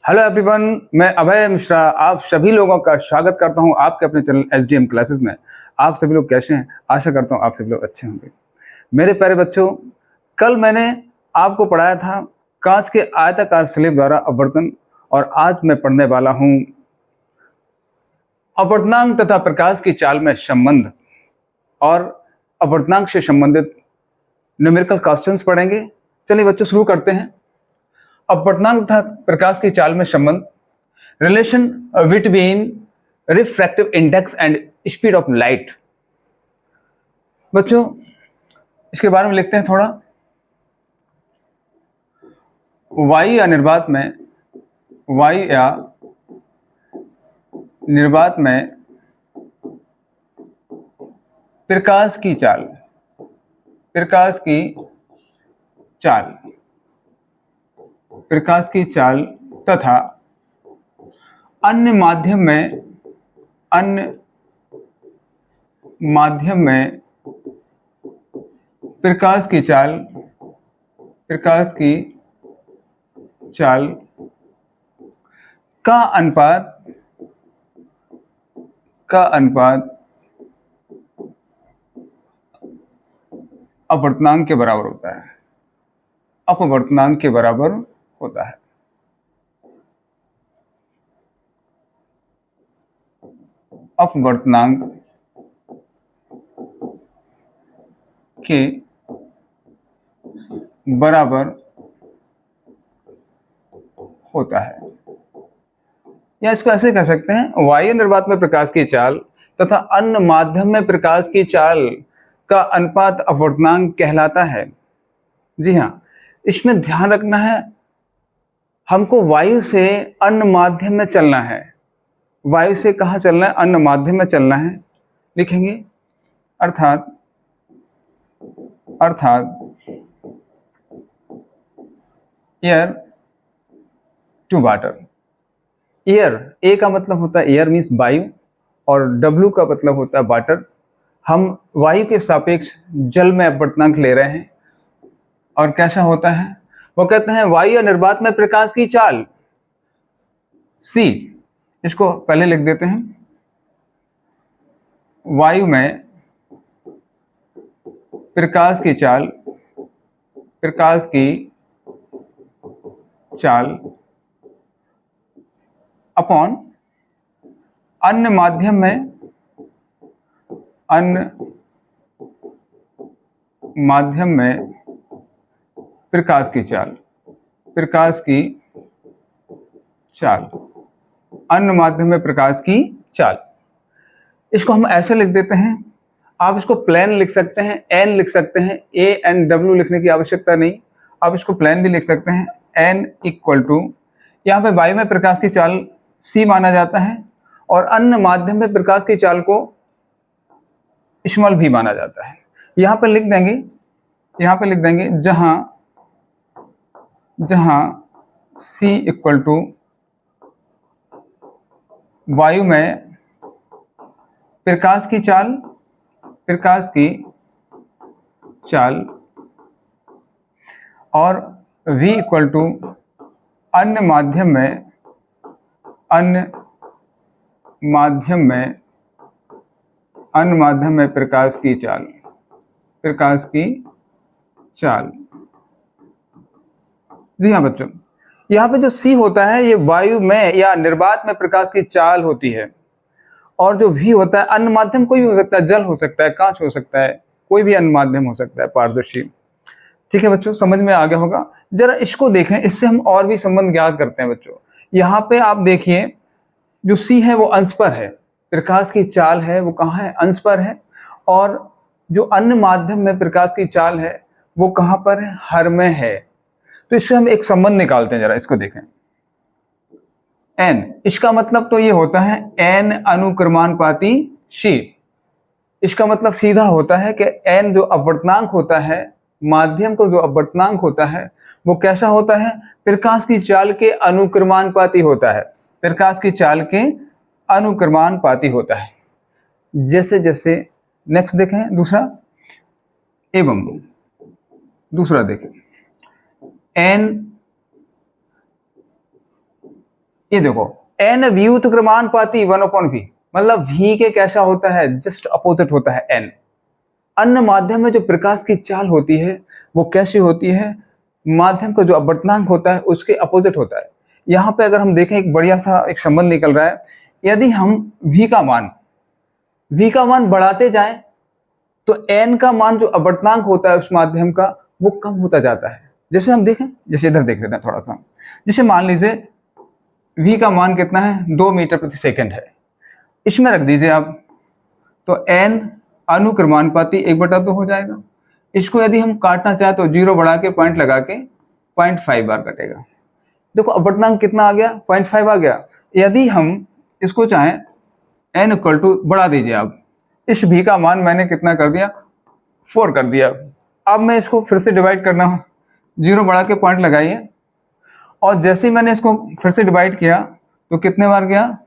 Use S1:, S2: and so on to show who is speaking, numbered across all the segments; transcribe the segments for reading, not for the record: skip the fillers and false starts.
S1: Hello everyone, मैं अभय मिश्रा आप सभी लोगों का स्वागत करता हूं आपके अपने चैनल एसडीएम क्लासेस में। आप सभी लोग कैसे हैं? आशा करता हूं आप सभी लोग अच्छे होंगे। मेरे प्यारे बच्चों, कल मैंने आपको पढ़ाया था कांच के आयताकार स्लेब द्वारा अपवर्तन, और आज मैं पढ़ने वाला हूं अपवर्तनांक तथा प्रकाश की चाल में संबंध और अपवर्तनांक से संबंधित न्यूमेरिकल क्वेश्चंस पढ़ेंगे। चलिए बच्चों, शुरू करते हैं। अपवर्तनांक तथा प्रकाश की चाल में संबंध, relation between refractive index and speed of light. बच्चों, इसके बारे में लिखते हैं थोड़ा। वायु या निर्वात में प्रकाश की चाल तथा अन्य माध्यम में प्रकाश की चाल का अनुपात अपवर्तनांक के बराबर होता है। अपवर्तनांक के बराबर होता है। अपवर्तनांक के बराबर होता है, या इसको ऐसे कह सकते हैं, वायु निर्वात में प्रकाश की चाल तथा अन्य माध्यम में प्रकाश की चाल का अनुपात अपवर्तनांक कहलाता है। जी हाँ, इसमें ध्यान रखना है, हमको वायु से अन्य माध्यम में चलना है। वायु से कहाँ चलना है? अन्य माध्यम में चलना है। लिखेंगे अर्थात एयर टू वाटर। एयर, ए का मतलब होता है एयर मीन्स वायु, और डब्ल्यू का मतलब होता है वाटर। हम वायु के सापेक्ष जल में अपवर्तनांक ले रहे हैं। और कैसा होता है? वो कहते हैं वायु या निर्वात में प्रकाश की चाल सी। इसको पहले लिख देते हैं। वायु में प्रकाश की चाल अपॉन अन्य माध्यम में प्रकाश की चाल अन्य माध्यम में प्रकाश की चाल। इसको हम ऐसे लिख देते हैं। आप इसको प्लेन लिख सकते हैं, एन लिख सकते हैं। ए एन डब्ल्यू लिखने की आवश्यकता नहीं, आप इसको प्लेन भी लिख सकते हैं। एन इक्वल टू, यहाँ पे वायु में प्रकाश की चाल सी माना जाता है, और अन्य माध्यम में प्रकाश की चाल को स्मॉल भी माना जाता है। यहाँ पे लिख देंगे जहां सी इक्वल टू वायु में प्रकाश की चाल और v इक्वल टू अन्य माध्यम में प्रकाश की चाल। जी हाँ बच्चों, यहाँ पे जो C होता है ये वायु में या निर्वात में प्रकाश की चाल होती है, और जो V होता है अन्य माध्यम कोई भी हो सकता है, जल हो सकता है, कांच हो सकता है, कोई भी अन्य माध्यम हो सकता है, पारदर्शी। ठीक है बच्चों, समझ में आ गया होगा। जरा इसको देखें, इससे हम और भी संबंध ज्ञात करते हैं बच्चों। यहाँ पे आप देखिए, जो C है वो अंश पर है, प्रकाश की चाल है वो कहाँ है? अंश पर है। और जो अन्य माध्यम में प्रकाश की चाल है वो कहाँ पर है? हर में है। तो इससे हम एक संबंध निकालते हैं, जरा इसको देखें। एन, इसका मतलब तो ये होता है एन अनुक्रमानुपाती सी। इसका मतलब सीधा होता है कि एन जो अपवर्तनांक होता है, माध्यम को जो अपवर्तनांक होता है वो कैसा होता है? प्रकाश की चाल के अनुक्रमानुपाती होता है। प्रकाश की चाल के अनुक्रमानुपाती होता है। जैसे जैसे नेक्स्ट देखें, दूसरा देखें, एन ये देखो एन व्युत क्रमानुपाती 1/v, मतलब v के कैसा होता है, जस्ट अपोजिट होता है n। अन्य माध्यम में जो प्रकाश की चाल होती है वो कैसी होती है, माध्यम का जो अपवर्तनांक होता है उसके अपोजिट होता है। यहाँ पे अगर हम देखें एक बढ़िया सा एक संबंध निकल रहा है, यदि हम v का मान बढ़ाते जाएं तो n का मान जो अपवर्तनांक होता है उस माध्यम का वो कम होता जाता है। जैसे हम देखें, जैसे इधर देख लेते हैं थोड़ा सा, जैसे मान लीजिए v का मान कितना है, 2 मीटर प्रति सेकंड है, इसमें रख दीजिए आप, तो n अनुक्रमानुपाती 1/2 हो जाएगा। इसको यदि हम काटना चाहे तो 0 बढ़ा के पॉइंट लगा के 0.5 बार कटेगा। देखो अपवर्तनांक कितना आ गया, 0.5 आ गया। यदि हम इसको चाहें n इक्वल टू बढ़ा दीजिए आप, इस v का मान मैंने कितना कर दिया, 4 कर दिया। अब मैं इसको फिर से डिवाइड करना हूँ, 0 बढ़ा के पॉइंट लगाइए, और जैसे ही मैंने इसको फिर से डिवाइड किया तो कितने बार गया,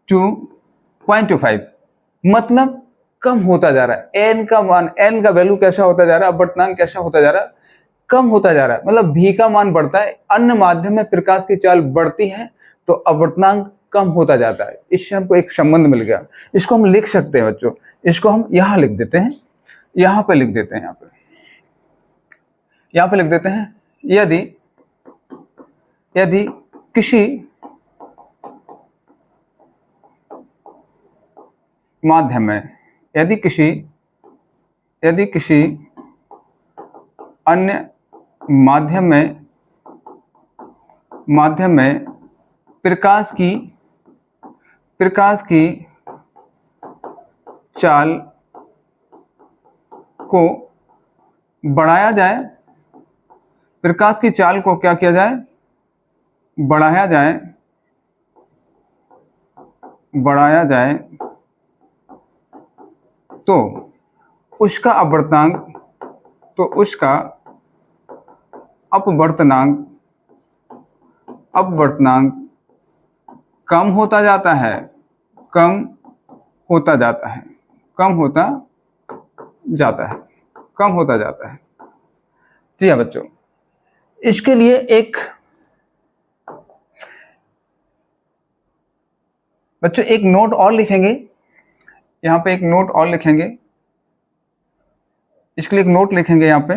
S1: 2.25, मतलब कम होता जा रहा है। n का मान, n का वैल्यू कैसा होता जा रहा है, अपवर्तनांक कैसा होता जा रहा है, कम होता जा रहा है। मतलब v का मान बढ़ता है, अन्य माध्यम में प्रकाश की चाल बढ़ती है तो अपवर्तनांक कम होता जाता है। इससे हमको एक संबंध मिल गया। इसको हम लिख सकते हैं बच्चों, इसको हम यहाँ लिख देते हैं, यहाँ पे लिख देते हैं, यहाँ पे लिख देते हैं। यदि किसी माध्यम में, यदि किसी अन्य माध्यम में प्रकाश की चाल को बढ़ाया जाए, प्रकाश की चाल को क्या किया जाए, बढ़ाया जाए तो उसका अपवर्तनांक कम होता जाता है। जी हाँ बच्चों, इसके लिए एक नोट और लिखेंगे, यहाँ पे एक नोट और लिखेंगे, इसके लिए एक नोट लिखेंगे यहाँ पे,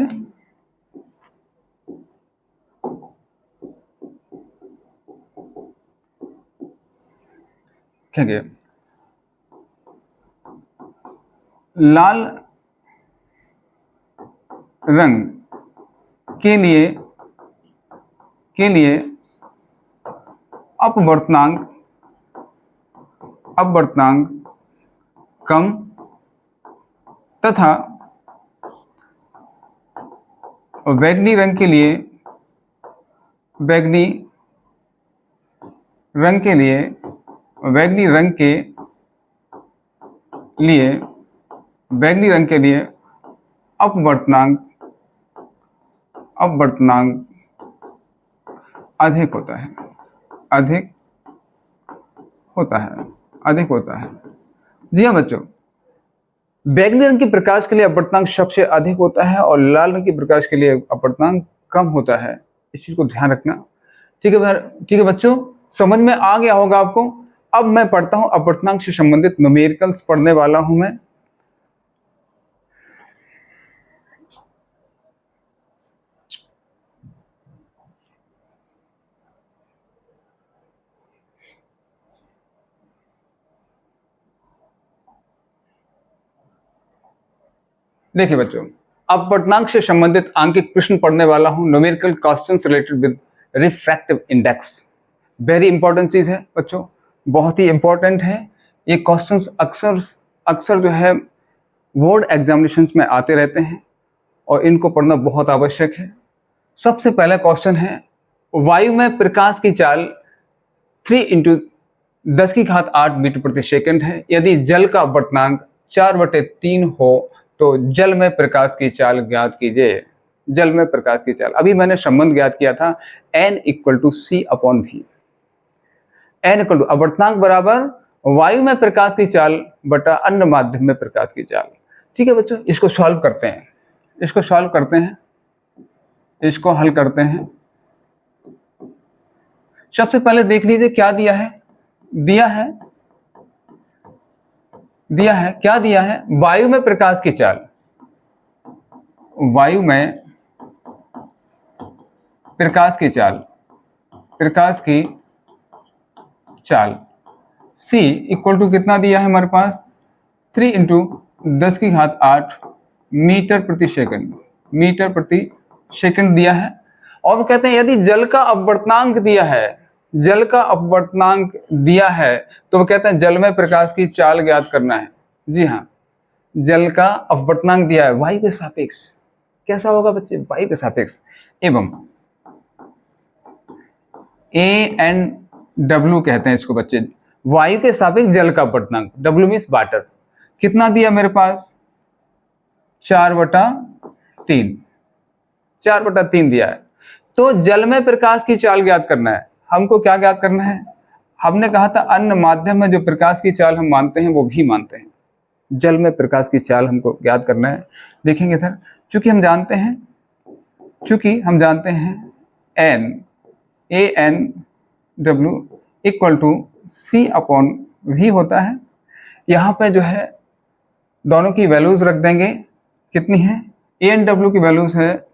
S1: लिखेंगे लाल रंग के लिए अपवर्तनांक कम तथा बैंगनी रंग के लिए अपवर्तनांक अधिक होता है। जी हाँ बच्चों, बैंगनी रंग की प्रकाश के लिए अपवर्तनांक सबसे अधिक होता है और लाल रंग की प्रकाश के लिए अपवर्तनांक कम होता है। इस चीज को ध्यान रखना। ठीक है बच्चों, समझ में आ गया होगा आपको। अब मैं पढ़ता हूं, अपवर्तनांक से संबंधित न्यूमेरिकल्स पढ़ने वाला हूं मैं। देखिए बच्चों, अपवर्तनांक से संबंधित आंकिक प्रश्न पढ़ने वाला हूं, numerical questions related with refractive index. Very important चीज है बच्चों, बहुत ही इंपॉर्टेंट है। ये क्वेश्चंस अक्सर जो है बोर्ड एग्जामिनेशंस में आते रहते हैं और इनको पढ़ना बहुत आवश्यक है। सबसे पहला क्वेश्चन है, वायु में प्रकाश की चाल 3 × 10⁸ मीटर प्रति सेकंड है। यदि जल का अपवर्तनांक 4/3 हो तो जल में प्रकाश की चाल ज्ञात कीजिए। जल में प्रकाश की चाल, अभी मैंने संबंध ज्ञात किया था n = c/v। n = अपवर्तनांक बराबर वायु में प्रकाश की चाल बटा अन्य माध्यम में प्रकाश की चाल। ठीक है बच्चों, इसको सॉल्व करते हैं, इसको हल करते हैं। सबसे पहले देख लीजिए क्या दिया है, दिया है क्या दिया है, वायु में प्रकाश की चाल, वायु में प्रकाश की चाल c इक्वल टू कितना दिया है हमारे पास, 3 इंटू 10⁸ मीटर प्रति सेकंड दिया है। और वो कहते हैं यदि जल का अपवर्तनांक दिया है तो वो कहते हैं जल में प्रकाश की चाल ज्ञात करना है। जी हाँ, जल का अपवर्तनांक दिया है वायु के सापेक्ष, कैसा होगा बच्चे, वायु के सापेक्ष, एवं ANW कहते हैं इसको बच्चे, वायु के सापेक्ष जल का अपवर्तनांक, W मीन्स वाटर, कितना दिया मेरे पास 4/3 दिया है। तो जल में प्रकाश की चाल ज्ञात करना है, हमको क्या ज्ञात करना है, हमने कहा था अन्य माध्यम में जो प्रकाश की चाल हम मानते हैं वो भी मानते हैं, जल में प्रकाश की चाल हमको ज्ञात करना है। देखेंगे सर, चूंकि हम जानते हैं ANW इक्वल टू C/V होता है। यहाँ पे जो है दोनों की वैल्यूज रख देंगे, कितनी है, ANW की वैल्यूज है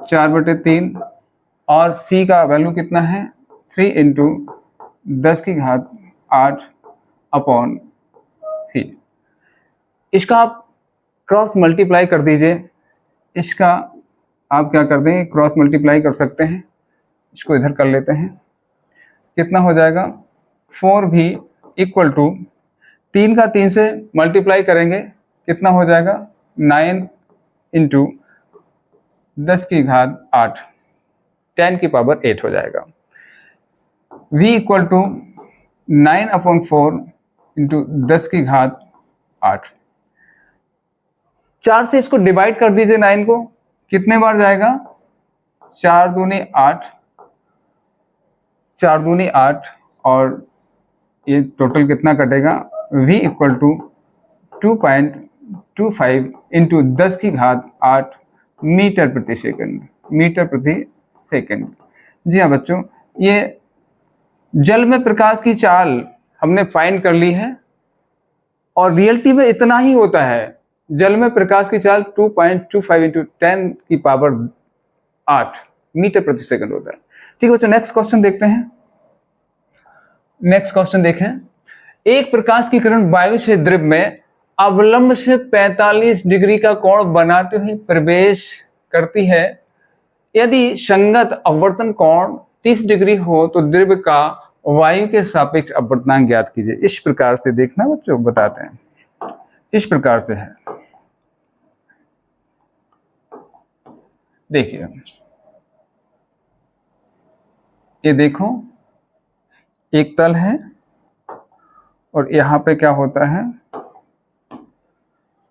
S1: 4/3 और C का वैल्यू कितना है 3 इंटू 10⁸/C। इसका आप क्रॉस मल्टीप्लाई कर दीजिए, इसका आप क्या कर देंगे, क्रॉस मल्टीप्लाई कर सकते हैं, इसको इधर कर लेते हैं, कितना हो जाएगा 4V इक्वल टू 3 का 3 से मल्टीप्लाई करेंगे, कितना हो जाएगा 9 इंटू 10⁸, 10⁸ हो जाएगा। V equal to 9/4 into 10⁸। 4 से इसको डिवाइड कर दीजिए 9 को, कितने बार जाएगा 4 दूनी 8 और ये टोटल कितना कटेगा, V equal to 2.25 into 10⁸ metre प्रति सेकंड। जी हाँ बच्चों, ये जल में प्रकाश की चाल हमने फाइंड कर ली है और रियलिटी में इतना ही होता है, जल में प्रकाश की चाल 2.25 इंटू 10⁸ मीटर प्रति सेकंड होता है। ठीक है बच्चों, नेक्स्ट क्वेश्चन देखते हैं। नेक्स्ट क्वेश्चन देखें, एक प्रकाश की किरण वायु से द्रव में अवलंब से 45 डिग्री का कोण बनाते हुए प्रवेश करती है। यदि संगत अपवर्तन कोण 30 डिग्री हो तो द्रव का वायु के सापेक्ष अपवर्तनांक ज्ञात कीजिए। इस प्रकार से देखना बच्चों, बताते हैं, इस प्रकार से है, देखिए ये देखो, एक तल है और यहाँ पे क्या होता है,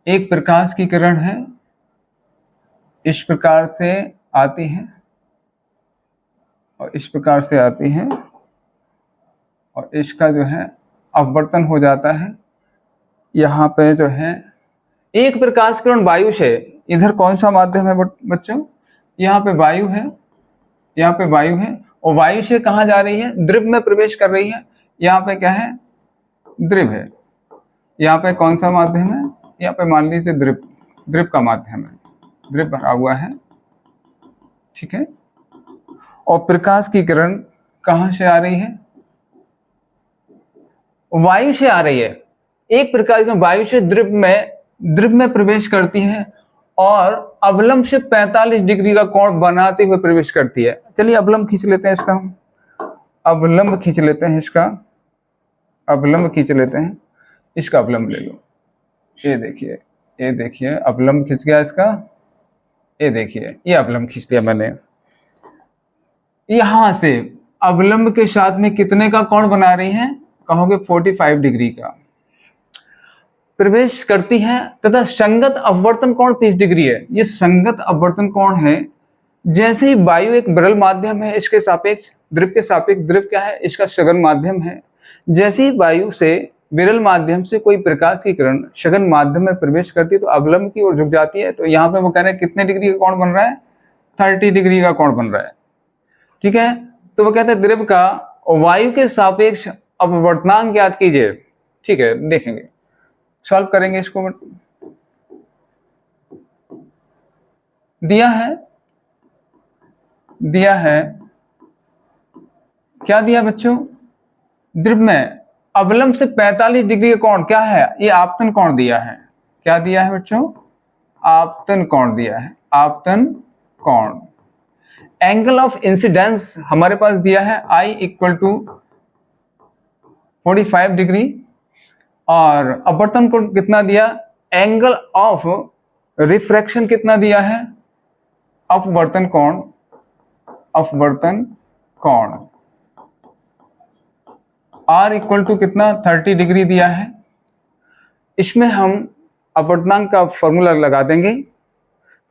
S1: एक प्रकाश की किरण है, इस प्रकार से आती है और इस प्रकार से आती है और इसका जो है अपवर्तन हो जाता है। यहाँ पे जो है एक प्रकाश किरण वायु से, इधर कौन सा माध्यम है बच्चों, यहाँ पे वायु है, यहाँ पे वायु है और वायु से कहाँ जा रही है, द्रव में प्रवेश कर रही है। यहाँ पे क्या है, द्रव है, यहाँ पे कौन सा माध्यम है, यहाँ पे मान लीजिए द्रव का माध्यम है, द्रव भरा हुआ है, ठीक है। और प्रकाश की किरण कहाँ से आ रही है, वायु से आ रही है। एक प्रकाश की वायु से द्रव में प्रवेश करती है और अवलंब से 45 डिग्री का कोण बनाते हुए प्रवेश करती है। चलिए अवलंब खींच लेते हैं इसका, हम अवलंब खींच लेते हैं इसका, अवलंब खींच लेते हैं, इसका अवलंब ले लो। ये देखिए अवलंब खींच गया इसका, ये देखिए ये अवलंब खींच दिया मैंने। यहां से अवलंब के साथ में कितने का कोण बना रही है, कहोगे 45 डिग्री का प्रवेश करती है तथा संगत अपवर्तन कोण 30 डिग्री है। ये संगत अपवर्तन कोण है। जैसे ही वायु एक विरल माध्यम है, इसके सापेक्ष द्रव के सापेक्ष द्रव क्या है, इसका सघन माध्यम है। जैसे ही वायु से विरल माध्यम से कोई प्रकाश की किरण सघन माध्यम में प्रवेश करती है तो अवलंब की ओर झुक जाती है। तो यहाँ पे वो कह रहे हैं कितने डिग्री का कोण बन रहा है, 30 डिग्री का कोण बन रहा है, ठीक है। तो वो कहते हैं द्रव का वायु के सापेक्ष अपवर्तनांक ज्ञात कीजिए। ठीक है, देखेंगे, सॉल्व करेंगे इसको। दिया है क्या दिया बच्चों, द्रव में अवलंब से 45 डिग्री का कोण क्या है, ये आपतन कोण दिया है। क्या दिया है बच्चों, आपतन कोण दिया है, आपतन कोण। एंगल ऑफ इंसिडेंस हमारे पास दिया है I इक्वल टू 45 डिग्री, और अपवर्तन कोण कितना दिया, एंगल ऑफ रिफ्रैक्शन कितना दिया है, अपवर्तन कोण, अपवर्तन कोण R इक्वल टू कितना 30 डिग्री दिया है। इसमें हम अपवर्तनांक का फॉर्मूला लगा देंगे,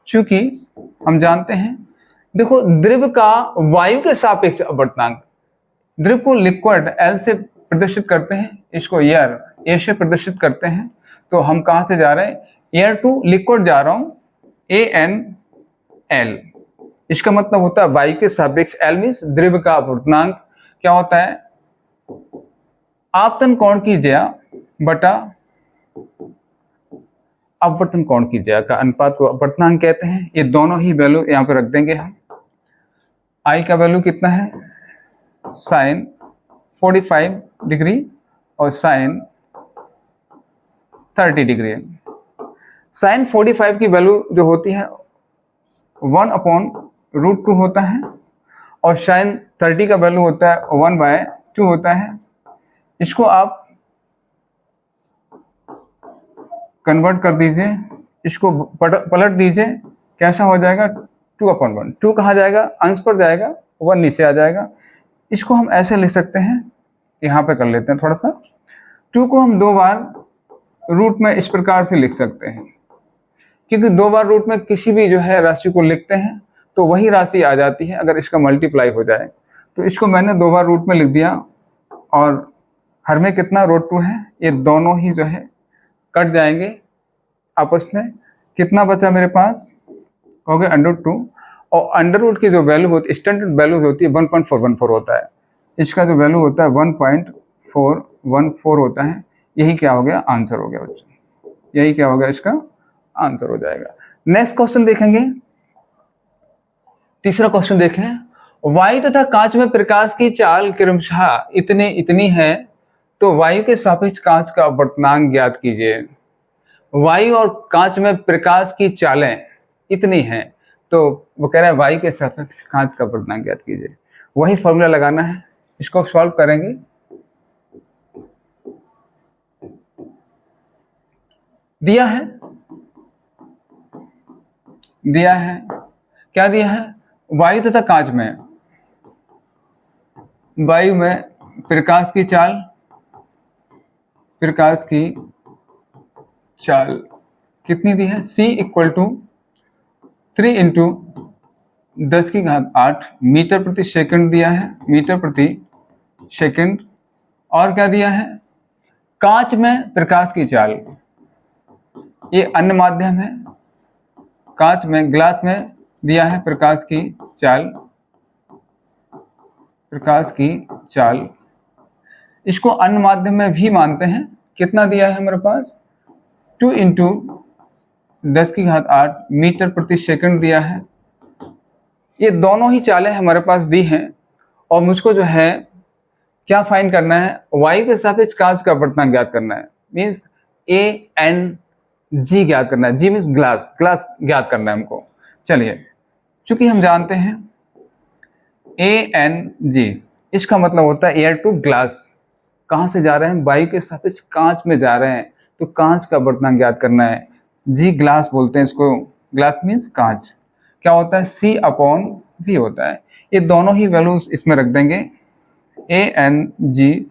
S1: चूंकि हम जानते हैं, देखो द्रव का वायु के सापेक्ष अपवर्तनांक, द्रव को लिक्विड L से प्रदर्शित करते हैं, इसको एयर A से प्रदर्शित करते हैं। तो हम कहां से जा रहे हैं, एयर टू लिक्विड जा रहा हूं, ANL। इसका मतलब होता है वायु के सापेक्ष L मीन्स द्रव का अपवर्तनांक क्या होता है, आपतन कोण की ज्या बटा अपवर्तन कोण की ज्या का अनुपात को अपवर्तनांक कहते हैं। ये दोनों ही वैल्यू यहाँ पे रख देंगे हम। I का वैल्यू कितना है, साइन 45 डिग्री और साइन 30 डिग्री। साइन 45 की वैल्यू जो होती है 1/√2 होता है, और साइन 30 का वैल्यू होता है 1/2 होता है। इसको आप कन्वर्ट कर दीजिए, इसको पलट दीजिए, कैसा हो जाएगा 2/1। 2 कहाँ जाएगा, अंश पर जाएगा, 1 नीचे आ जाएगा। इसको हम ऐसे लिख सकते हैं, यहाँ पे कर लेते हैं थोड़ा सा। 2 को हम 2 बार रूट में इस प्रकार से लिख सकते हैं, क्योंकि 2 बार रूट में किसी भी जो है राशि को लिखते हैं तो वही राशि आ जाती है अगर इसका मल्टीप्लाई हो जाए। तो इसको मैंने 2 बार रूट में लिख दिया, और हर में कितना √2 है, ये दोनों ही जो है कट जाएंगे आपस में। कितना बचा मेरे पास, हो गया √2, और अंडर रूट की जो वैल्यू होती, स्टैंडर्ड वैल्यू होती है 1.414 होता है। इसका जो वैल्यू होता है 1.414 होता है। यही क्या हो गया, आंसर हो गया बच्चों, यही क्या हो गया, इसका आंसर हो जाएगा। नेक्स्ट क्वेश्चन देखेंगे, तीसरा क्वेश्चन देखें। वायु तथा कांच में प्रकाश की चाल क्रमशः इतनी है, तो वायु के सापेक्ष कांच का अपवर्तनांक ज्ञात कीजिए। वायु और कांच में प्रकाश की चालें इतनी हैं, तो वो कह रहा है वायु के सापेक्ष कांच का अपवर्तनांक ज्ञात कीजिए। वही फॉर्मूला लगाना है, इसको सॉल्व करेंगे। दिया है क्या दिया है, वायु तथा कांच में, वायु में प्रकाश की चाल कितनी दी है, C इक्वल टू 3 × 10⁸ मीटर प्रति सेकंड दिया है, मीटर प्रति सेकंड। और क्या दिया है, कांच में प्रकाश की चाल, ये अन्य माध्यम है, कांच में ग्लास में दिया है प्रकाश की चाल। इसको अन्य माध्यम में भी मानते हैं। कितना दिया है हमारे पास, 2 × 10⁸ मीटर प्रति सेकंड दिया है। ये दोनों ही चालें हमारे पास दी हैं, और मुझको जो है क्या फाइंड करना है, वायु के सापेक्ष कांच का अपवर्तनांक ज्ञात करना है, मीन्स ANG ज्ञात करना है। G मीन्स ग्लास ज्ञात करना है हमको। चलिए, चूंकि हम जानते हैं ANG, इसका मतलब होता है एयर टू ग्लास। कहाँ से जा रहे हैं, वायु के सापेक्ष कांच में जा रहे हैं, तो कांच का अपवर्तनांक ज्ञात करना है। G ग्लास बोलते हैं इसको, ग्लास मीन्स कांच। क्या होता है, C/V होता है। ये दोनों ही वैल्यूज इसमें रख देंगे। ANG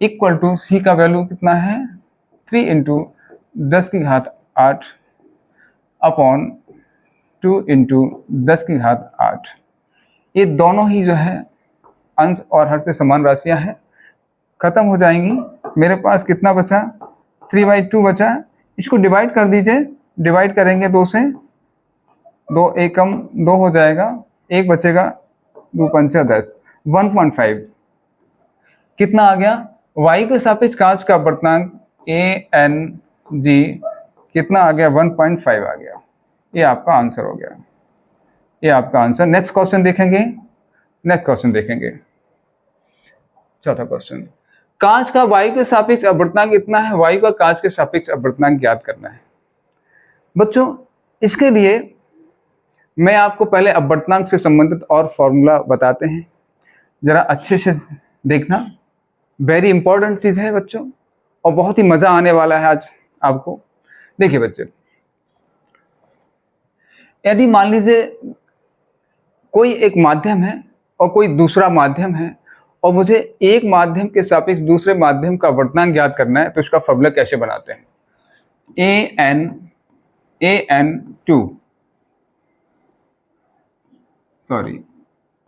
S1: इक्वल टू C का वैल्यू कितना है, 3 × 10⁸ अपॉन 2 × 10⁸। ये दोनों ही जो है अंश और हर से समान राशियां हैं, खत्म हो जाएंगी। मेरे पास कितना बचा, 3/2 बचा। इसको डिवाइड कर दीजिए, डिवाइड करेंगे 2 से, 2 एकम 2 हो जाएगा, 1 बचेगा, 2 × 5 = 10। 1.5 कितना आ गया, वायु के सापेक्ष कांच का अपवर्तनांक ANG कितना आ गया, 1.5 आ गया। ये आपका आंसर हो गया, ये आपका आंसर। नेक्स्ट क्वेश्चन देखेंगे, चौथा क्वेश्चन, कांच का वायु के सापेक्ष अपवर्तनांक इतना है, वायु का कांच के सापेक्ष अपवर्तनांक ज्ञात करना है। बच्चों इसके लिए मैं आपको पहले अपवर्तनांक से संबंधित और फॉर्मूला बताते हैं, जरा अच्छे से देखना, वेरी इंपॉर्टेंट चीज है बच्चों, और बहुत ही मजा आने वाला है आज आपको। देखिए बच्चे, यदि मान लीजिए कोई एक माध्यम है और कोई दूसरा माध्यम है, और मुझे एक माध्यम के सापेक्ष दूसरे माध्यम का अपवर्तनांक ज्ञात करना है, तो इसका फॉर्मूला कैसे बनाते हैं,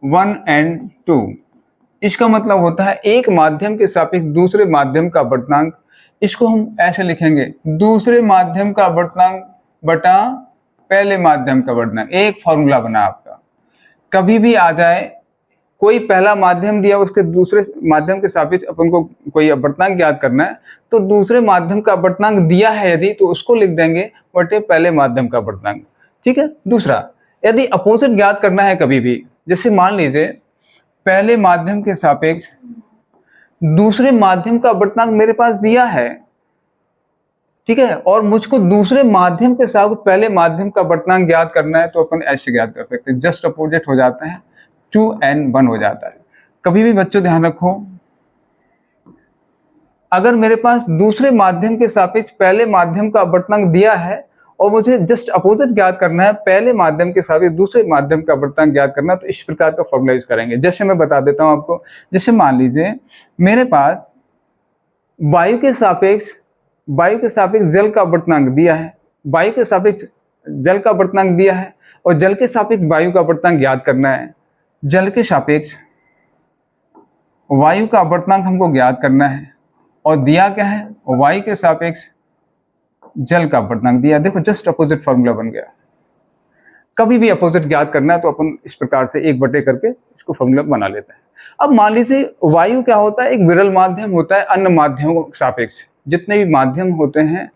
S1: वन एन टू। इसका मतलब होता है एक माध्यम के सापेक्ष दूसरे माध्यम का अपवर्तनांक। इसको हम ऐसे लिखेंगे, दूसरे माध्यम का अपवर्तनांक बटा पहले माध्यम का अपवर्तनांक। एक फॉर्मूला बना आपका। कभी भी आ जाए कोई पहला माध्यम दिया, उसके दूसरे माध्यम के सापेक्ष अपन को कोई अपवर्तनांक ज्ञात करना है, तो दूसरे माध्यम का अपवर्तनांक दिया है यदि, तो उसको लिख देंगे बटे पहले माध्यम का अपवर्तनांक। ठीक है। दूसरा, यदि अपोजिट ज्ञात करना है कभी भी, जैसे मान लीजिए पहले माध्यम के सापेक्ष दूसरे माध्यम का अपवर्तनांक मेरे पास दिया है, ठीक है, और मुझको दूसरे माध्यम के साथ पहले माध्यम का अपवर्तनांक ज्ञात करना है, तो अपन ऐसे ज्ञात कर सकते हैं, जस्ट अपोजिट हो जाता है, 2n1 हो जाता है। कभी भी बच्चों ध्यान रखो, अगर मेरे पास दूसरे माध्यम के सापेक्ष पहले माध्यम का अपवर्तनांक दिया है और मुझे जस्ट अपोजिट ज्ञात करना है, पहले माध्यम के सापेक्ष दूसरे माध्यम का अपवर्तनांक ज्ञात करना, तो इस प्रकार का फॉर्मूला यूज करेंगे। जैसे मैं बता देता हूं आपको, जैसे मान लीजिए मेरे पास वायु के सापेक्ष जल का अपवर्तनांक दिया है, वायु के सापेक्ष जल का अपवर्तनांक दिया है, और जल के सापेक्ष वायु का अपवर्तनांक ज्ञात करना है। जल के सापेक्ष वायु का अपवर्तनांक हमको ज्ञात करना है, और दिया क्या है, वायु के सापेक्ष जल का अपवर्तनांक दिया। देखो जस्ट अपोजिट फॉर्मूला बन गया। कभी भी अपोजिट ज्ञात करना है तो अपन इस प्रकार से एक बटे करके इसको फॉर्मूला बना लेते हैं। अब मान लीजिए वायु क्या होता है, एक विरल माध्यम होता है अन्य माध्यमों के सापेक्ष। जितने भी माध्यम होते हैं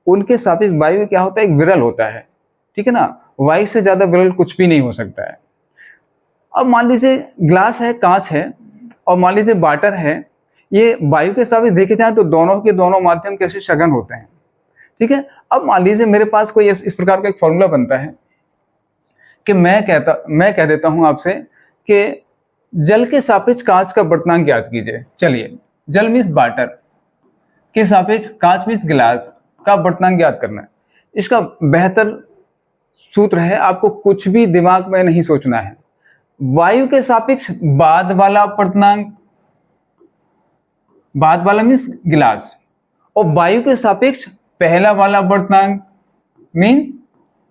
S1: उनके सापेक्ष वायु क्या होता है, एक विरल होता है। ठीक है ना, वायु से ज्यादा विरल कुछ भी नहीं हो सकता है। अब मान लीजिए ग्लास है, कांच है, और मान लीजिए वाटर है, ये वायु के सापेक्ष देखे जाए तो दोनों के दोनों माध्यम कैसे सघन होते हैं। ठीक है। अब मान लीजिए मेरे पास कोई इस प्रकार का एक फॉर्मूला बनता है कि मैं कह देता हूं आपसे कि जल के सापेक्ष कांच का अपवर्तनांक ज्ञात कीजिए। चलिए, जल मीन्स वाटर के सापेक्ष कांच मीन्स गिलास का अपवर्तनांक ज्ञात करना है। इसका बेहतर सूत्र है, आपको कुछ भी दिमाग में नहीं सोचना है। वायु के सापेक्ष बाद वाला अपवर्तनांक, बाद वाला मीन्स गिलास, और वायु के सापेक्ष पहला वाला अपवर्तनांक मीन्स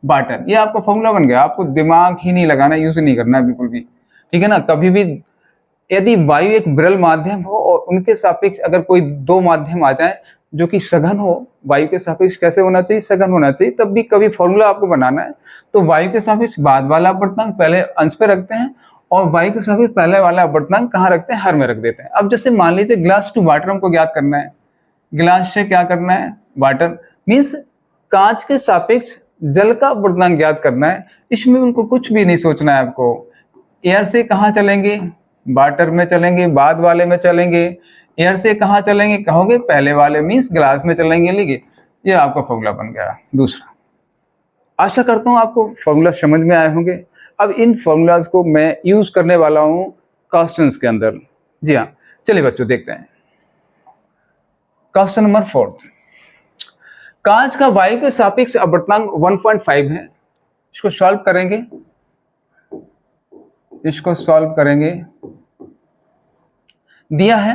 S1: वाटर। ये आपका फॉर्मूला बन गया। आपको दिमाग ही नहीं लगाना, यूज नहीं करना है बिल्कुल भी। ठीक है ना। कभी भी यदि वायु एक विरल माध्यम हो और उनके सापेक्ष अगर कोई दो माध्यम आ जाए जो कि सघन हो, वायु के सापेक्ष कैसे होना चाहिए, सघन होना चाहिए, तब भी कभी फॉर्मूला आपको बनाना है तो वायु के सापेक्ष बाद वाला अपवर्तनांक पहले अंश पे रखते हैं, और वायु के सापेक्ष पहले वाला अपवर्तनांक कहाँ रखते हैं, हर में रख देते हैं। अब जैसे मान लीजिए ग्लास टू वाटर हमको ज्ञात करना है, गिलास से क्या करना है, वाटर मीन्स कांच के सापेक्ष जल का अपवर्तनांक ज्ञात करना है। इसमें उनको कुछ भी नहीं सोचना है आपको। एयर से कहाँ चलेंगे, वाटर में चलेंगे, बाद वाले में चलेंगे। एयर से कहाँ चलेंगे, कहोगे पहले वाले मीन्स गिलास में चलेंगे। लिखिए, ये आपका फॉर्मूला बन गया। दूसरा, आशा करता हूँ आपको फॉर्मूला समझ में आए होंगे। अब इन फॉर्मूलाज को मैं यूज करने वाला हूँ क्वेश्चंस के अंदर। जी हाँ, चलिए बच्चों देखते हैं क्वेश्चन नंबर 4। कांच का वायु के सापेक्ष अपवर्तनांक 1.5 है। इसको सॉल्व करेंगे। दिया है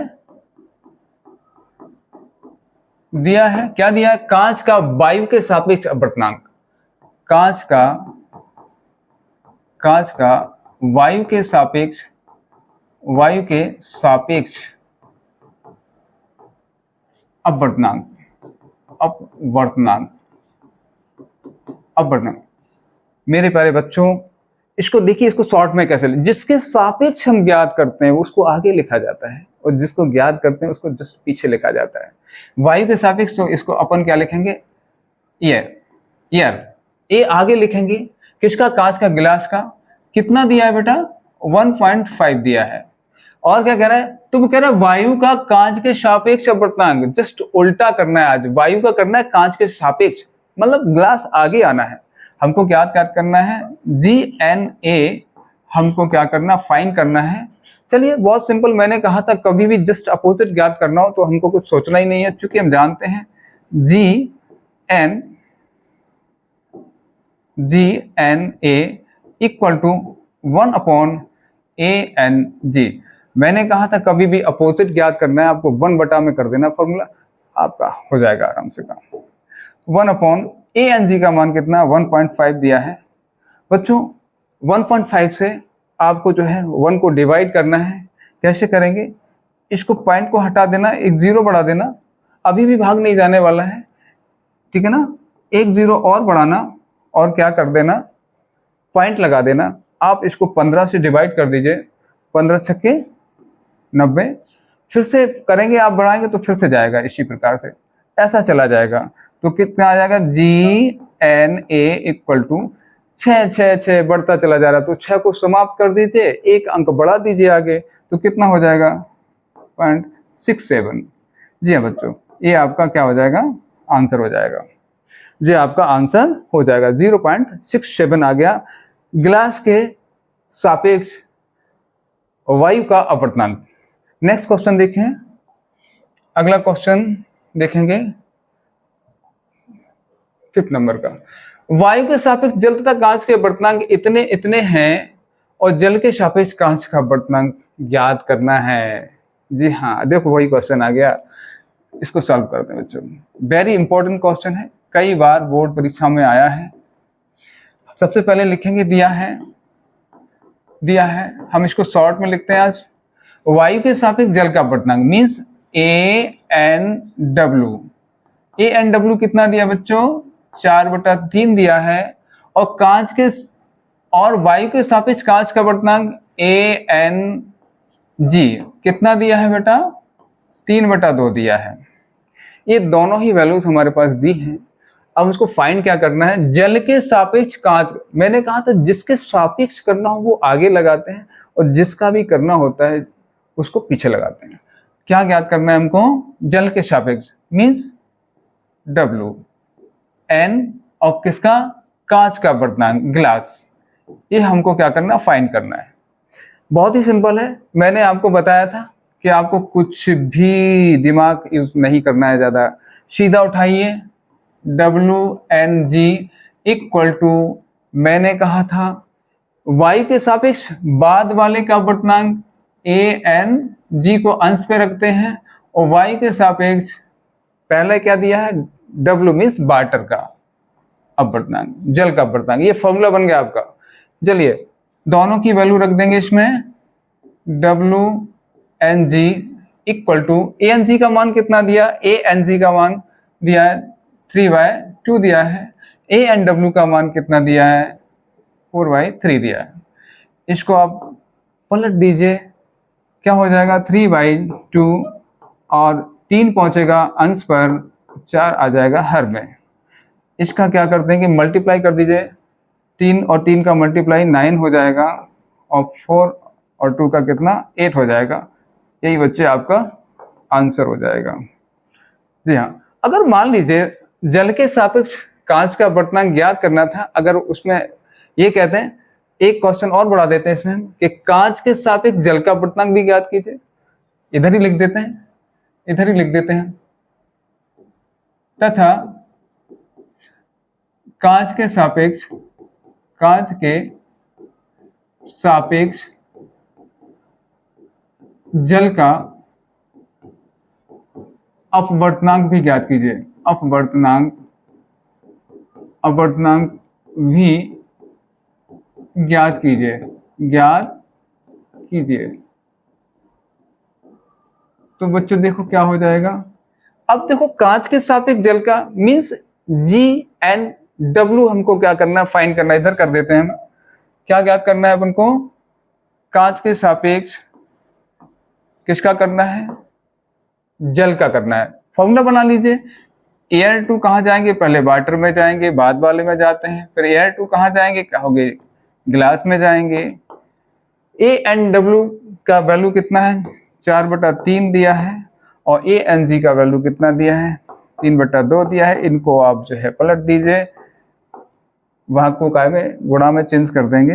S1: क्या दिया है, कांच का वायु के सापेक्ष अपवर्तनांक, कांच का वायु के सापेक्ष अपवर्तनांक। मेरे प्यारे बच्चों, इसको देखिए, इसको शॉर्ट में कैसे जिसके सापेक्ष हम ज्ञात करते हैं उसको आगे लिखा जाता है और जिसको ज्ञात करते हैं उसको जस्ट पीछे लिखा जाता है। वायु के सापेक्ष तो इसको अपन क्या लिखेंगे, ईयर ए आगे लिखेंगे। किसका, कांच का, गिलास का। कितना दिया है बेटा, 1.5 दिया है। और क्या कह रहा है, तुम कह रहे हो वायु का कांच के सापेक्ष अपवर्तनांक, जस्ट उल्टा करना है आज, वायु का करना है कांच के सापेक्ष, मतलब ग्लास आगे आना है। हमको क्या करना है, GNA हमको क्या करना, फाइन करना है। चलिए बहुत सिंपल, मैंने कहा था कभी भी जस्ट अपोजिट ज्ञात करना हो तो हमको कुछ सोचना ही नहीं है, क्योंकि हम जानते हैं GNA इक्वल टू 1/ANG। मैंने कहा था कभी भी अपोजिट ज्ञात करना है आपको 1 बटा में कर देना फॉर्मूला, आपका हो जाएगा आराम से काम। 1/ANG का मान कितना, 1.5 दिया है बच्चों। 1.5 से आपको जो है 1 को डिवाइड करना है। कैसे करेंगे, इसको पॉइंट को हटा देना, एक 0 बढ़ा देना, अभी भी भाग नहीं जाने वाला है, ठीक है ना। एक 0 और बढ़ाना और क्या कर देना, पॉइंट लगा देना। आप इसको 15 से डिवाइड कर दीजिए, 15 छक्के 90। फिर से करेंगे, आप बढ़ाएंगे तो फिर से जाएगा, इसी प्रकार से ऐसा चला जाएगा। तो कितना आ जाएगा, GNA इक्वल टू 6 बढ़ता चला जा रहा, तो 6 को समाप्त कर दीजिए, एक अंक बढ़ा दीजिए आगे, तो कितना हो जाएगा, 0.67। जी हाँ बच्चों, ये आपका क्या हो जाएगा, आंसर हो जाएगा। जी आपका आंसर हो जाएगा, 0.67 आ गया गिलास के सापेक्ष वायु का अपवर्तनांक। नेक्स्ट क्वेश्चन देखें, अगला क्वेश्चन देखेंगे 5 नंबर का। वायु के सापेक्ष जल तथा कांच के अपवर्तनांक इतने इतने हैं और जल के सापेक्ष कांच का अपवर्तनांक ज्ञात करना है। जी हाँ, देखो वही क्वेश्चन आ गया, इसको सॉल्व करते हैं बच्चों। वेरी इंपॉर्टेंट क्वेश्चन है, कई बार बोर्ड परीक्षा में आया है। सबसे पहले लिखेंगे, दिया है, हम इसको शॉर्ट में लिखते हैं आज। वायु के सापेक्ष जल का अपवर्तनांक मीन्स ANW कितना दिया बच्चों, 4/3 दिया है। और कांच के और वायु के सापेक्ष कांच का अपवर्तनांक ANG कितना दिया है बेटा, 3/2 दिया है। ये दोनों ही वैल्यूज हमारे पास दी हैं। अब उसको फाइंड क्या करना है, जल के सापेक्ष कांच। मैंने कहा था जिसके सापेक्ष करना हो वो आगे लगाते हैं और जिसका भी करना होता है उसको पीछे लगाते हैं। क्या ज्ञात करना है हमको, जल के सापेक्ष मीन्स WN और किसका, कांच का अपवर्तनांक ग्लास। ये हमको क्या करना, फाइंड करना है। बहुत ही सिंपल है, मैंने आपको बताया था कि आपको कुछ भी दिमाग यूज नहीं करना है ज़्यादा, सीधा उठाइए। WNG इक्वल टू, मैंने कहा था वायु के सापेक्ष बाद वाले का अपवर्तनांक ANG को अंश पे रखते हैं और वायु के सापेक्ष पहले क्या दिया है, W मीन्स वाटर का अपवर्तनांक, जल का अपवर्तनांक। ये फॉर्मूला बन गया आपका। चलिए दोनों की वैल्यू रख देंगे इसमें। WNG इक्वल टू, ANG का मान कितना दिया, ANG का मान दिया है 3/2 दिया है। ANW का मान कितना दिया है, 4/3 दिया है। इसको आप पलट दीजिए, क्या हो जाएगा, 3/2 और 3 पहुंचेगा अंश पर, 4 आ जाएगा हर में। इसका क्या कर देंगे, मल्टीप्लाई कर दीजिए, 3 और 3 का मल्टीप्लाई 9 हो जाएगा और 4 और 2 का कितना, 8 हो जाएगा। यही बच्चे आपका आंसर हो जाएगा। जी हाँ, अगर मान लीजिए जल के सापेक्ष कांच का अपवर्तनांक ज्ञात करना था, अगर उसमें ये कहते हैं, एक क्वेश्चन और बढ़ा देते हैं इसमें कि कांच के सापेक्ष जल का अपवर्तनांक भी ज्ञात कीजिए। इधर ही लिख देते हैं, तथा कांच के सापेक्ष जल का अपवर्तनांक भी ज्ञात कीजिए। अपवर्तनांक भी ज्ञात कीजिए। तो बच्चों देखो क्या हो जाएगा। अब देखो कांच के सापेक्ष जल का मीन्स GNW हमको क्या करना है, फाइंड करना। इधर कर देते हैं हम, क्या ज्ञात करना है अपन को? कांच के सापेक्ष किसका करना है? जल का करना है। फॉर्मूला बना लीजिए। एयर टू कहाँ जाएंगे? पहले वाटर में जाएंगे, बाद वाले में जाते हैं। फिर एयर टू कहाँ जाएंगे? कहोगे गिलास में जाएंगे। ए एन डब्ल्यू का वैल्यू कितना है? 4/3 दिया है। और ए एन जी का वैल्यू कितना दिया है? 3/2 दिया है। इनको आप जो है पलट दीजिए, वहां को काय में गुणा में चेंज कर देंगे।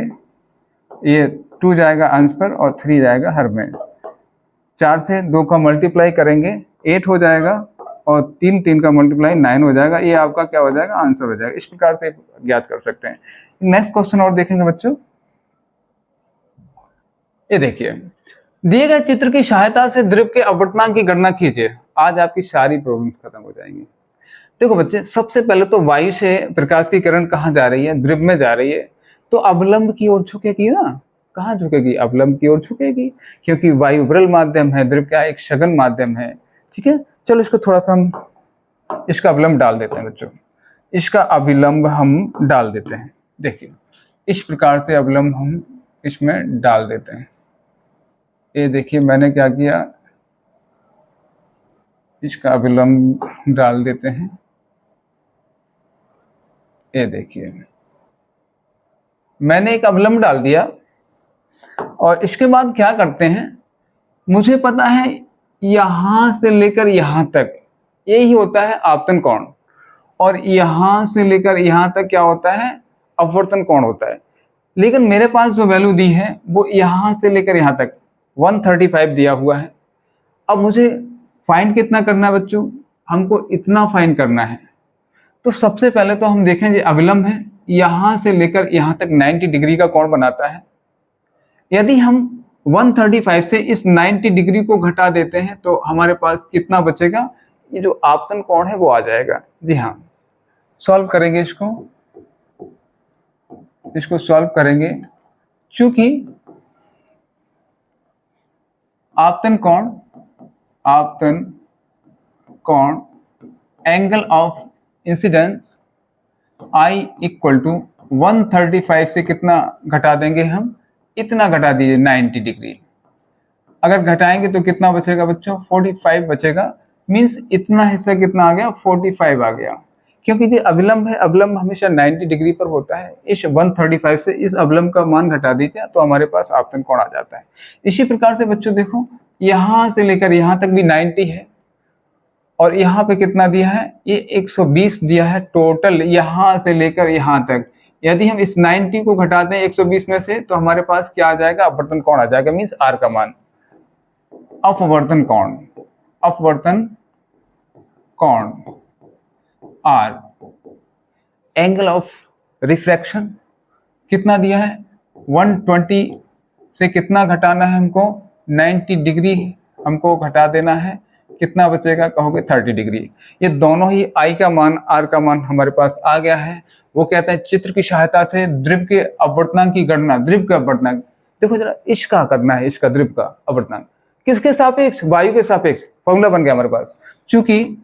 S1: ये 2 जाएगा अंश पर और 3 जाएगा हर में। 4 से 2 का मल्टीप्लाई करेंगे 8 हो जाएगा, और 3 का मल्टीप्लाई 9 हो जाएगा। ये आपका क्या हो जाएगा? आंसर हो जाएगा। इस प्रकार से ज्ञात कर सकते हैं। नेक्स्ट क्वेश्चन और देखेंगे बच्चों। ये देखिए, दिए गए चित्र की सहायता से द्रव्य के अपवर्तनांक की गणना कीजिए। आज आपकी सारी प्रॉब्लम खत्म हो जाएंगी। देखो बच्चे, सबसे पहले तो वायु से प्रकाश की किरण कहाँ जा रही है? द्रव्य में जा रही है, तो अवलंब की ओर झुकेगी ना। कहाँ झुकेगी? अवलंब की ओर झुकेगी, क्योंकि वायु विरल माध्यम है, द्रव्य क्या एक सघन माध्यम है। ठीक है, चलो इसको थोड़ा सा हम इसका अवलंब डाल देते हैं बच्चों। इसका अभिलंब हम डाल देते हैं। देखिए, इस प्रकार से अवलंब हम इसमें डाल देते हैं। ये देखिए, मैंने क्या किया, इसका अभिलंब डाल देते हैं। ये देखिए, मैंने एक अवलंब डाल दिया, और इसके बाद क्या करते हैं, मुझे पता है यहां से लेकर यहां तक यही होता है आपतन कोण, और यहां से लेकर यहां तक क्या होता है? अपवर्तन कोण होता है। लेकिन मेरे पास जो वैल्यू दी है वो यहां से लेकर यहां तक 135 दिया हुआ है। अब मुझे फाइंड कितना करना है बच्चों? हमको इतना फाइंड करना है। तो सबसे पहले तो हम देखें, जो अविलंब है यहां से लेकर यहां तक 90 डिग्री का कोण बनाता है। यदि हम 135 से इस 90 डिग्री को घटा देते हैं तो हमारे पास कितना बचेगा? ये जो आपतन कोण है वो आ जाएगा। जी हाँ, सॉल्व करेंगे इसको सॉल्व करेंगे। चूंकि आपतन कोण angle of incidence I equal to 135 से कितना घटा देंगे हम? इतना घटा दीजिए, 90 डिग्री। अगर घटाएंगे तो कितना बचेगा बच्चों? 45 बचेगा। मीन्स इतना हिस्सा कितना आ गया? 45 आ गया। क्योंकि ये अविलंब है, अविलंब हमेशा 90 डिग्री पर होता है। इस 135 से इस अविलंब का मान घटा दीजिए तो हमारे पास आपतन कोण आ जाता है। इसी प्रकार से बच्चों देखो, यहां से लेकर यहां तक भी 90 है, और यहाँ पे कितना दिया है? ये 120 दिया है टोटल, यहां से लेकर यहां तक। यदि हम इस 90 को घटा दें 120 में से तो हमारे पास क्या आ जाएगा? अपवर्तन कोण आ जाएगा। मीन्स आर का मान, अपवर्तन कोण आर। एंगल ऑफ रिफ्रैक्शन कितना दिया है? 120 से कितना घटाना है हमको? 90 डिग्री हमको घटा देना है। कितना बचेगा? कहोगे 30 डिग्री। ये दोनों ही आई का मान, आर का मान हमारे पास आ गया है। वो कहते हैं चित्र की सहायता से द्रव्य के अपवर्तनांक की गणना। द्रव्य का अपवर्तनांक देखो जरा, इसका करना है, इसका द्रव्य का अपवर्तनांक किसके सापेक्ष? वायु के सापेक्ष। फॉर्मूला बन गया हमारे पास। चूंकि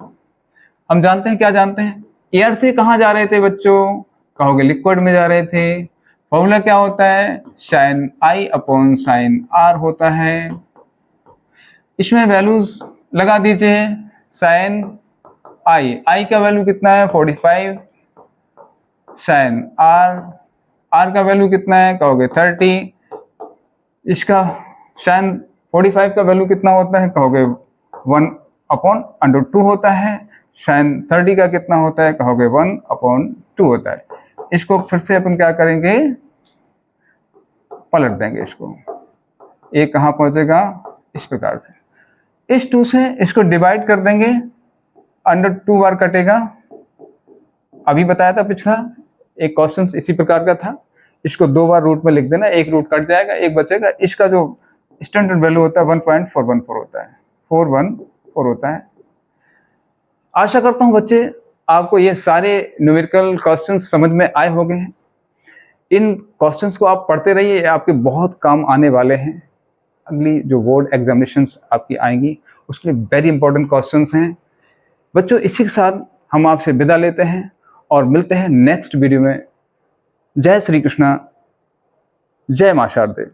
S1: हम जानते हैं, क्या जानते हैं, एयर से कहाँ जा रहे थे बच्चों? कहोगे लिक्विड में जा रहे थे। फॉर्मूला क्या होता है? Sine i upon sine r होता है। इसमें वैल्यूज लगा दीजिए। साइन आई का वैल्यू कितना है? 45। साइन आर का वैल्यू कितना है? कहोगे 30। इसका साइन 45 का वैल्यू कितना होता है? कहोगे 1/√2 होता है। साइन 30 का कितना होता है? कहोगे 1/2 होता है। इसको फिर से अपन क्या करेंगे? पलट देंगे इसको। ये कहाँ पहुंचेगा? इस प्रकार से। इस 2 से इसको डिवाइड कर देंगे, √2 बार कटेगा। अभी बताया था पिछला एक क्वेश्चन इसी प्रकार का था। इसको 2 बार रूट में लिख देना, एक रूट कट जाएगा, एक बचेगा। इसका जो स्टैंडर्ड वैल्यू होता है 1.414 होता है, 414 होता है। आशा करता हूं बच्चे आपको ये सारे न्यूमेरिकल क्वेश्चंस समझ में आए होंगे हैं। इन क्वेश्चंस को आप पढ़ते रहिए, आपके बहुत काम आने वाले हैं। अगली जो बोर्ड एग्जामिनेशंस आपकी आएंगी उसके लिए वेरी इंपॉर्टेंट क्वेश्चंस हैं बच्चों। इसी के साथ हम आपसे विदा लेते हैं और मिलते हैं नेक्स्ट वीडियो में। जय श्री कृष्णा। जय मां शारदे।